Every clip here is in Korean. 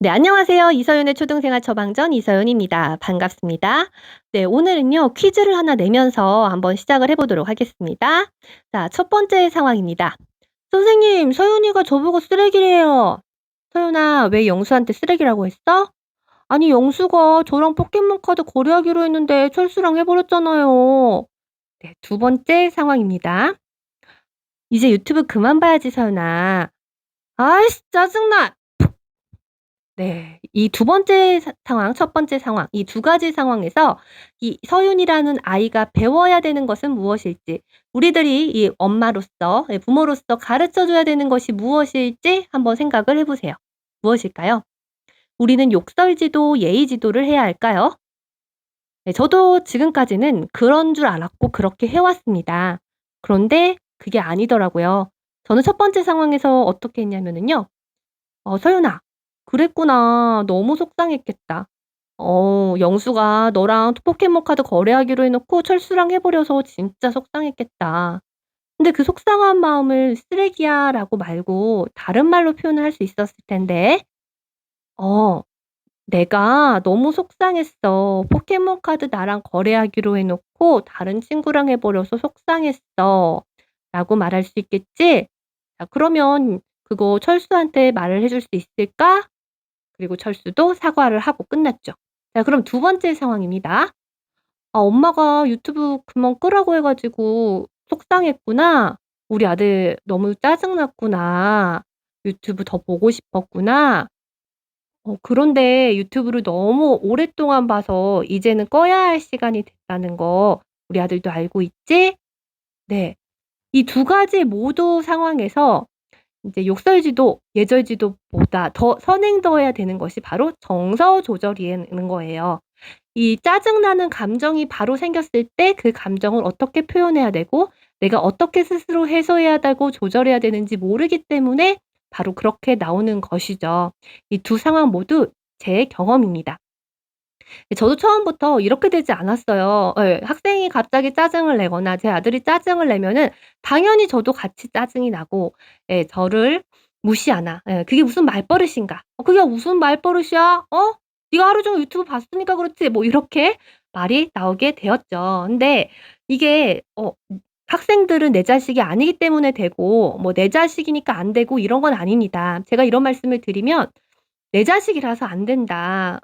네, 안녕하세요. 이서윤의 초등생활 처방전 이서윤입니다. 반갑습니다. 네, 오늘은요, 퀴즈를 하나 내면서 한번 시작을 해보도록 하겠습니다. 자, 첫 번째 상황입니다. 선생님, 서윤이가 저보고 쓰레기래요. 서윤아, 왜 영수한테 쓰레기라고 했어? 아니, 영수가 저랑 포켓몬카드 거래하기로 했는데 철수랑 해버렸잖아요. 네, 두 번째 상황입니다. 이제 유튜브 그만 봐야지, 서윤아. 아이씨, 짜증나! 네. 이 두 번째 상황, 첫 번째 상황, 이 두 가지 상황에서 이 서윤이라는 아이가 배워야 되는 것은 무엇일지, 우리들이 이 엄마로서, 예 부모로서 가르쳐 줘야 되는 것이 무엇일지 한번 생각을 해 보세요. 무엇일까요? 우리는 욕설지도 예의지도를 해야 할까요? 네, 저도 지금까지는 그런 줄 알았고 그렇게 해 왔습니다. 그런데 그게 아니더라고요. 저는 첫 번째 상황에서 어떻게 했냐면은요. 서윤아, 그랬구나. 너무 속상했겠다. 영수가 너랑 포켓몬 카드 거래하기로 해 놓고 철수랑 해 버려서 진짜 속상했겠다. 근데 그 속상한 마음을 "쓰레기야."라고 말고 다른 말로 표현을 할 수 있었을 텐데. 어 "내가 너무 속상했어. 포켓몬 카드 나랑 거래하기로 해 놓고 다른 친구랑 해 버려서 속상했어."라고 말할 수 있겠지? 자, 그러면 그거 철수한테 말을 해줄 수 있을까? 그리고 철수도 사과를 하고 끝났죠. 자, 그럼 두 번째 상황입니다. "아, 엄마가 유튜브 그만 끄라고 해 가지고 속상했구나. 우리 아들 너무 짜증 났구나. 유튜브 더 보고 싶었구나. 그런데 유튜브를 너무 오랫동안 봐서 이제는 꺼야 할 시간이 됐다는 거 우리 아들도 알고 있지?" 네. 이 두 가지 모두 상황에서 이제 욕설지도 예절지도보다 더 선행되어야 되는 것이 바로 정서 조절이는 거예요. 이 짜증나는 감정이 바로 생겼을 때 그 감정을 어떻게 표현해야 되고 내가 어떻게 스스로 해소해야 되고 조절해야 되는지 모르기 때문에 바로 그렇게 나오는 것이죠. 이 두 상황 모두 제 경험입니다. 저도 처음부터 이렇게 되지 않았어요. 예. 학생이 갑자기 짜증을 내거나 제 아들이 짜증을 내면은 당연히 저도 같이 짜증이 나고, 예 저를 무시하나, 예 '그게 무슨 말버릇인가? 그게 무슨 말버릇이야? 네가 하루 종일 유튜브 봤으니까 그렇지.' 뭐 이렇게 말이 나오게 되었죠. 근데 이게 학생들은 내 자식이 아니기 때문에 되고 뭐 내 자식이니까 안 되고 이런 건 아닙니다. 제가 이런 말씀을 드리면 "내 자식이라서 안 된다.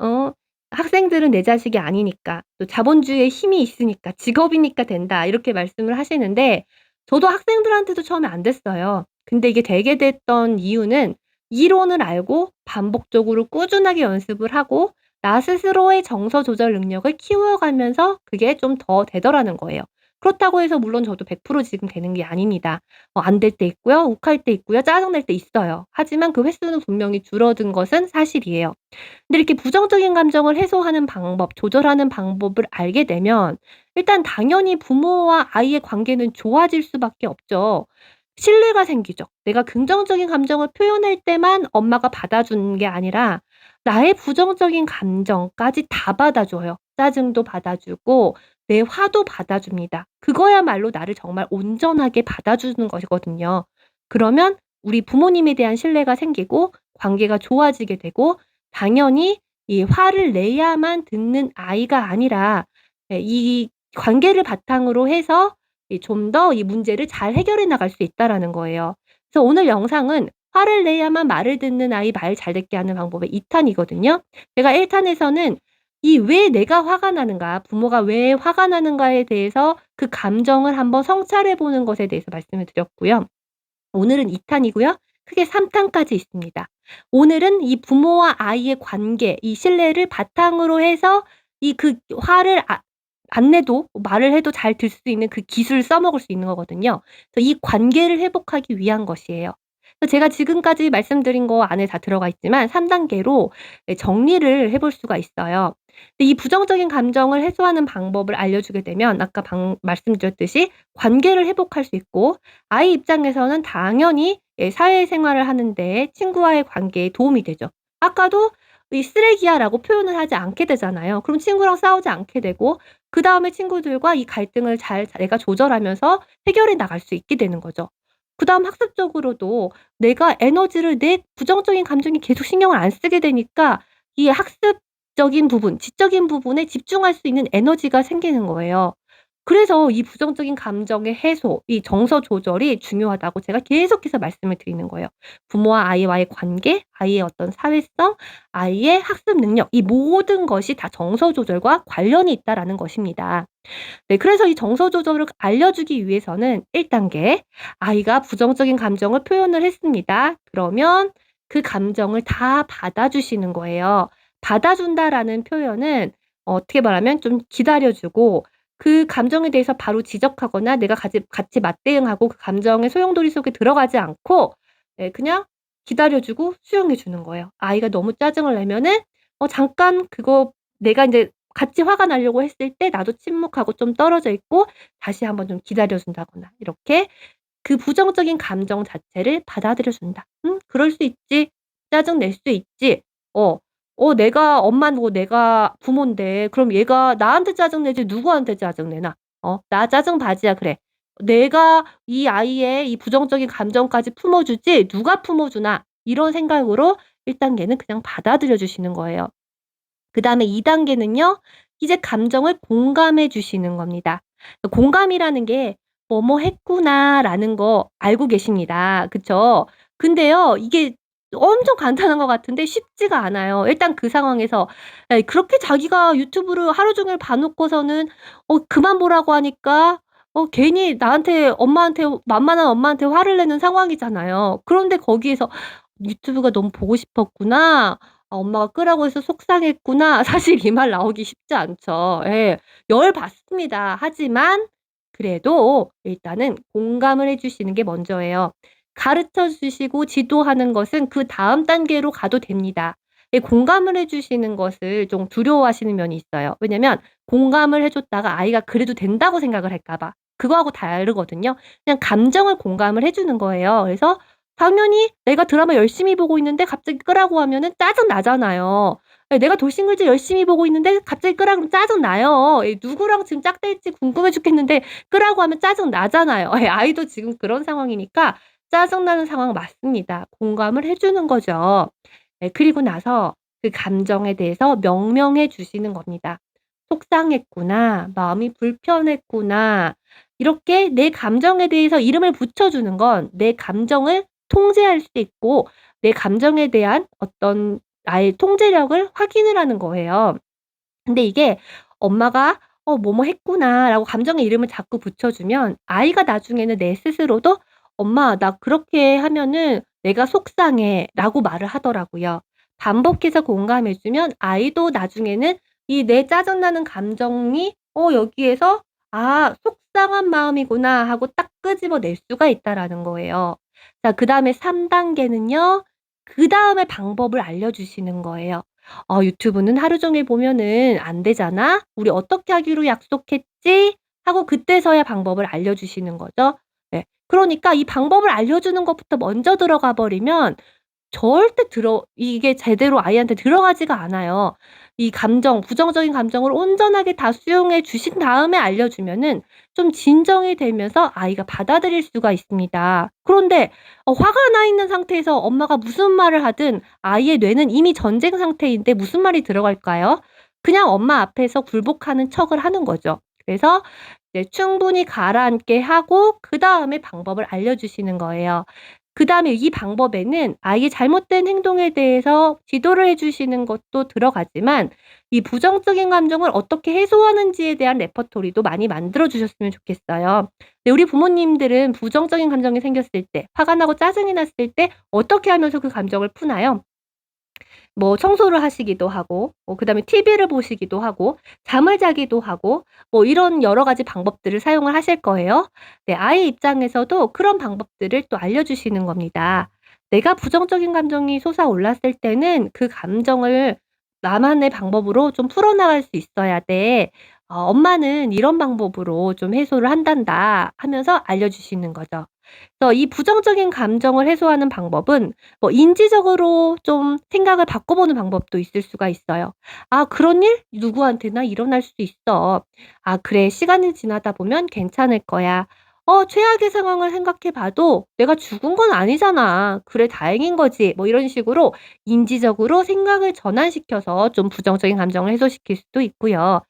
학생들은 내 자식이 아니니까. 또 자본주의의 힘이 있으니까. 직업이니까 된다." 이렇게 말씀을 하시는데 저도 학생들한테도 처음에 안 됐어요. 근데 이게 되게 됐던 이유는 이론을 알고 반복적으로 꾸준하게 연습을 하고 나 스스로의 정서 조절 능력을 키워가면서 그게 좀 더 되더라는 거예요. 그렇다고 해서 물론 저도 100% 지금 되는 게 아닙니다. 안 될 때 있고요. 욱할 때 있고요. 짜증날 때 있어요. 하지만 그 횟수는 분명히 줄어든 것은 사실이에요. 근데 이렇게 부정적인 감정을 해소하는 방법, 조절하는 방법을 알게 되면 일단 당연히 부모와 아이의 관계는 좋아질 수밖에 없죠. 신뢰가 생기죠. 내가 긍정적인 감정을 표현할 때만 엄마가 받아주는 게 아니라 나의 부정적인 감정까지 다 받아줘요. 짜증도 받아주고 내 화도 받아줍니다. 그거야말로 나를 정말 온전하게 받아주는 것이거든요. 그러면 우리 부모님에 대한 신뢰가 생기고 관계가 좋아지게 되고 당연히 이 화를 내야만 듣는 아이가 아니라, 이 관계를 바탕으로 해서 좀 더 이 문제를 잘 해결해 나갈 수 있다라는 거예요. 그래서 오늘 영상은 화를 내야만 말을 듣는 아이 말 잘 듣게 하는 방법의 2 탄이거든요. 제가 1 탄에서는 이 왜 내가 화가 나는가, 부모가 왜 화가 나는가에 대해서 그 감정을 한번 성찰해 보는 것에 대해서 말씀을 드렸고요. 오늘은 2 탄이고요. 크게 3 탄까지 있습니다. 오늘은 이 부모와 아이의 관계, 이 신뢰를 바탕으로 해서 이 그 화를 안 내도 말을 해도 잘 들 수 있는 그 기술을 써먹을 수 있는 거거든요. 그래서 이 관계를 회복하기 위한 것이에요. 그래서 제가 지금까지 말씀드린 거 안에 다 들어가 있지만 3 단계로 정리를 해볼 수가 있어요. 근데 이 부정적인 감정을 해소하는 방법을 알려주게 되면 아까 말씀드렸듯이 관계를 회복할 수 있고 아이 입장에서는 당연히 사회생활을 하는데 친구와의 관계에 도움이 되죠. 아까도 이 "쓰레기야."라고 표현을 하지 않게 되잖아요. 그럼 친구랑 싸우지 않게 되고 그다음에 친구들과 이 갈등을 잘 내가 조절하면서 해결해 나갈 수 있게 되는 거죠. 그다음 학습적으로도 내가 에너지를 내 부정적인 감정에 계속 신경을 안 쓰게 되니까 이 학습적인 부분, 지적인 부분에 집중할 수 있는 에너지가 생기는 거예요. 그래서 이 부정적인 감정의 해소, 이 정서 조절이 중요하다고 제가 계속해서 말씀을 드리는 거예요. 부모와 아이와의 관계, 아이의 어떤 사회성, 아이의 학습 능력, 이 모든 것이 다 정서 조절과 관련이 있다라는 것입니다. 네, 그래서 이 정서 조절을 알려주기 위해서는 1 단계, 아이가 부정적인 감정을 표현을 했습니다. 그러면 그 감정을 다 받아주시는 거예요. 받아준다라는 표현은 어떻게 말하면 좀 기다려 주고 그 감정에 대해서 바로 지적하거나 내가 같이 맞대응하고 그 감정의 소용돌이 속에 들어가지 않고 그냥 기다려 주고 수용해 주는 거예요. 아이가 너무 짜증을 내면은 잠깐 그거 내가 인제 같이 화가 나려고 했을 때 나도 침묵하고 좀 떨어져 있고 다시 한번 좀 기다려 준다거나 이렇게 그 부정적인 감정 자체를 받아들여 준다. 그럴 수 있지. 짜증 낼 수 있지. 어. 내가 엄마고 내가 부모인데 그럼 얘가 나한테 짜증 내지 누구한테 짜증 내나? 나 짜증 바지야." 그래. 내가 이 아이의 이 부정적인 감정까지 품어 주지 누가 품어 주나. 이런 생각으로 1 단계는 그냥 받아들여 주시는 거예요. 그다음에 2 단계는요. 이제 감정을 공감해 주시는 겁니다. 공감이라는 게 '뭐뭐 했구나.'라는 거 알고 계십니다. 그쵸? 근데요. 이게 엄청 간단한 것 같은데 쉽지가 않아요. 일단 그 상황에서 그렇게 자기가 유튜브를 하루 종일 봐 놓고서는 그만 보라고 하니까 괜히 나한테 엄마한테 만만한 엄마한테 화를 내는 상황이잖아요. 그런데 거기에서 '유튜브가 너무 보고 싶었구나. 엄마가 끄라고 해서 속상했구나.' 사실 이 말 나오기 쉽지 않죠. 예. 열 받습니다. 하지만 그래도 일단은 공감을 해 주시는 게 먼저예요. 가르쳐 주시고 지도하는 것은 그다음 단계로 가도 됩니다. 이 공감을 해 주시는 것을 좀 두려워하시는 면이 있어요. 왜냐면 공감을 해 줬다가 아이가 그래도 된다고 생각을 할까 봐. 그거하고 다르거든요. 그냥 감정을 공감을 해 주는 거예요. 그래서 당연히 내가 드라마 열심히 보고 있는데 갑자기 끄라고 하면은 짜증 나잖아요. 예, 내가 돌싱글즈 열심히 보고 있는데 갑자기 끄라 그러면 짜증 나요. 예, 누구랑 지금 짝대일지 궁금해 죽겠는데 끄라고 하면 짜증 나잖아요. 예, 아이도 지금 그런 상황이니까 짜증나는 상황 맞습니다. 공감을 해 주는 거죠. 예, 그리고 나서 그 감정에 대해서 명명해 주시는 겁니다. "속상했구나. 마음이 불편했구나." 이렇게 내 감정에 대해서 이름을 붙여 주는 건 내 감정을 통제할 수 있고 내 감정에 대한 어떤 나의 통제력을 확인을 하는 거예요. 근데 이게 엄마가 뭐뭐 했구나.'라고 감정의 이름을 자꾸 붙여주면 아이가 나중에는 내 스스로도 "엄마 나 그렇게 하면은 내가 속상해."라고 말을 하더라고요. 반복해서 공감해 주면 아이도 나중에는 이 내 짜증나는 감정이 여기에서 '아 속상한 마음이구나.' 하고 딱 끄집어낼 수가 있다라는 거예요. 자, 그다음에 3 단계는요. 그다음에 방법을 알려주시는 거예요. 유튜브는 하루 종일 보면은 안 되잖아. 우리 어떻게 하기로 약속했지?" 하고 그때서야 방법을 알려주시는 거죠. 네. 그러니까 이 방법을 알려주는 것부터 먼저 들어가 버리면 절대 이게 제대로 아이한테 들어가지가 않아요. 이 감정, 부정적인 감정을 온전하게 다 수용해 주신 다음에 알려주면은 좀 진정이 되면서 아이가 받아들일 수가 있습니다. 그런데 화가 나 있는 상태에서 엄마가 무슨 말을 하든 아이의 뇌는 이미 전쟁 상태인데 무슨 말이 들어갈까요? 그냥 엄마 앞에서 굴복하는 척을 하는 거죠. 그래서 이제 충분히 가라앉게 하고 그다음에 방법을 알려주시는 거예요. 그다음에 이 방법에는 아이의 잘못된 행동에 대해서 지도를 해 주시는 것도 들어가지만 이 부정적인 감정을 어떻게 해소하는지에 대한 레퍼토리도 많이 만들어 주셨으면 좋겠어요. 네, 우리 부모님들은 부정적인 감정이 생겼을 때, 화가 나고 짜증이 났을 때 어떻게 하면서 그 감정을 푸나요? 뭐 청소를 하시기도 하고 그다음에 TV를 보시기도 하고 잠을 자기도 하고 뭐 이런 여러 가지 방법들을 사용을 하실 거예요. 네, 아이 입장에서도 그런 방법들을 또 알려주시는 겁니다. 내가 부정적인 감정이 솟아올랐을 때는 그 감정을 나만의 방법으로 좀 풀어나갈 수 있어야 돼. 엄마는 이런 방법으로 좀 해소를 한단다 하면서 알려주시는 거죠. 그래서 이 부정적인 감정을 해소하는 방법은 뭐 인지적으로 좀 생각을 바꿔보는 방법도 있을 수가 있어요. '아 그런 일 누구한테나 일어날 수 있어. 아 그래 시간이 지나다 보면 괜찮을 거야. 최악의 상황을 생각해 봐도 '내가 죽은 건 아니잖아. 그래 다행인 거지.' 뭐 이런 식으로 인지적으로 생각을 전환시켜서 좀 부정적인 감정을 해소시킬 수도 있고요.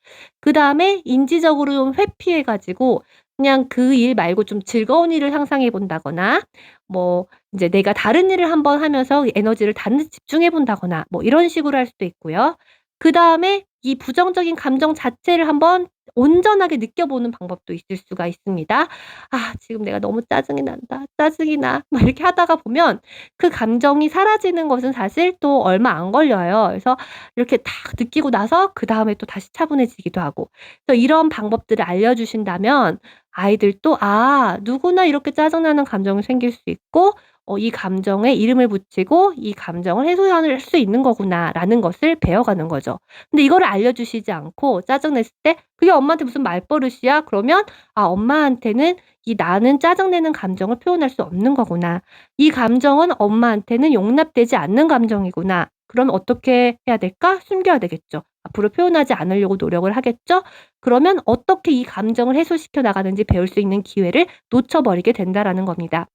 그다음에 인지적으로 좀 회피해 가지고 그냥 그 일 말고 좀 즐거운 일을 상상해 본다거나 뭐 인제 내가 다른 일을 한번 하면서 에너지를 다른 데 집중해 본다거나 뭐 이런 식으로 할 수도 있고요. 그다음에 이 부정적인 감정 자체를 한번 온전하게 느껴보는 방법도 있을 수가 있습니다. '아 지금 내가 너무 짜증이 난다. 짜증이 나.' 막 이렇게 하다가 보면 그 감정이 사라지는 것은 사실 또 얼마 안 걸려요. 그래서 이렇게 딱 느끼고 나서 그다음에 또 다시 차분해지기도 하고. 그래서 이런 방법들을 알려주신다면 아이들도 '아 누구나 이렇게 짜증나는 감정이 생길 수 있고 이 감정에 이름을 붙이고 이 감정을 해소할 수 있는 거구나.'라는 것을 배워가는 거죠. 근데 이거를 알려주시지 않고 짜증냈을 때 "그게 엄마한테 무슨 말버릇이야?" 그러면 '아 엄마한테는 이 나는 짜증내는 감정을 표현할 수 없는 거구나. 이 감정은 엄마한테는 용납되지 않는 감정이구나.' 그러면 어떻게 해야 될까? 숨겨야 되겠죠. 앞으로 표현하지 않으려고 노력을 하겠죠? 그러면 어떻게 이 감정을 해소시켜 나가는지 배울 수 있는 기회를 놓쳐 버리게 된다라는 겁니다.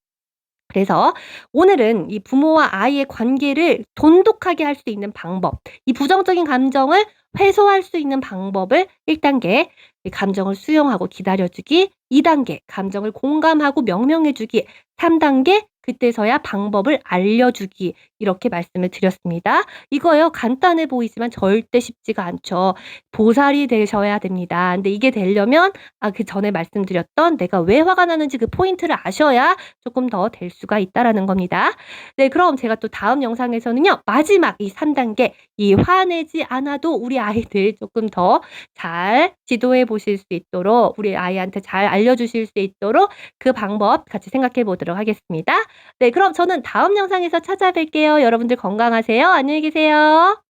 그래서 오늘은 이 부모와 아이의 관계를 돈독하게 할 수 있는 방법, 이 부정적인 감정을 해소할 수 있는 방법을 1 단계 이 감정을 수용하고 기다려 주기, 2 단계 감정을 공감하고 명명해 주기, 3 단계 그때서야 방법을 알려주기 이렇게 말씀을 드렸습니다. 이거요 간단해 보이지만 절대 쉽지가 않죠. 보살이 되셔야 됩니다. 근데 이게 되려면 그전에 말씀드렸던 내가 왜 화가 나는지 그 포인트를 아셔야 조금 더 될 수가 있다라는 겁니다. 네 그럼 제가 또 다음 영상에서는요. 마지막 이 3 단계 이 화내지 않아도 우리 아이들 조금 더 잘 지도해 보실 수 있도록 우리 아이한테 잘 알려주실 수 있도록 그 방법 같이 생각해 보도록 하겠습니다. 네 그럼 저는 다음 영상에서 찾아뵐게요. 여러분들 건강하세요. 안녕히 계세요.